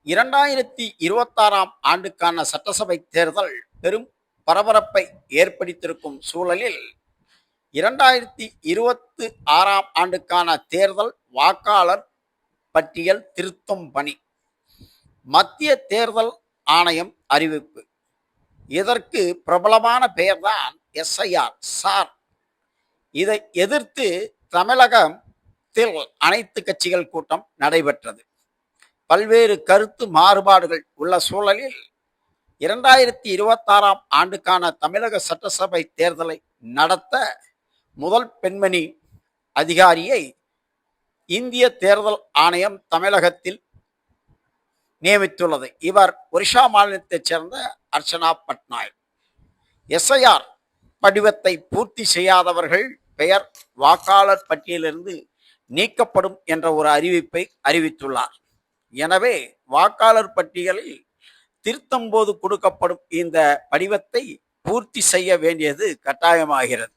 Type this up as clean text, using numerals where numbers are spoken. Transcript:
2026ஆம் ஆண்டுக்கான சட்டசபை தேர்தல் பெரும் பரபரப்பை ஏற்படுத்தியிருக்கும் சூழலில் 2026ஆம் ஆண்டுக்கான தேர்தல் வாக்காளர் பட்டியல் திருத்தும் பணி மத்திய தேர்தல் ஆணையம் அறிவிப்பு. இதற்கு பிரபலமான பெயர்தான் எஸ்ஐஆர் சார். இதை எதிர்த்து தமிழகத்தில் அனைத்து கட்சிகள் கூட்டம் நடைபெற்றது. பல்வேறு கருத்து மாறுபாடுகள் உள்ள சூழலில் 2026ஆம் ஆண்டுக்கான தமிழக சட்டசபை தேர்தலை நடத்த முதல் பெண்மணி அதிகாரியை இந்திய தேர்தல் ஆணையம் தமிழகத்தில் நியமித்துள்ளது. இவர் ஒரிஷா மாநிலத்தைச் சேர்ந்த அர்ச்சனா பட்நாயக். எஸ்ஐஆர் படிவத்தை பூர்த்தி செய்யாதவர்கள் பெயர் வாக்காளர் பட்டியலிருந்து நீக்கப்படும் என்ற ஒரு அறிவிப்பை அறிவித்துள்ளார். எனவே வாக்காளர் பட்டியலில் திருத்தும் போது கொடுக்கப்படும் இந்த படிவத்தை பூர்த்தி செய்ய வேண்டியது கட்டாயமாகிறது.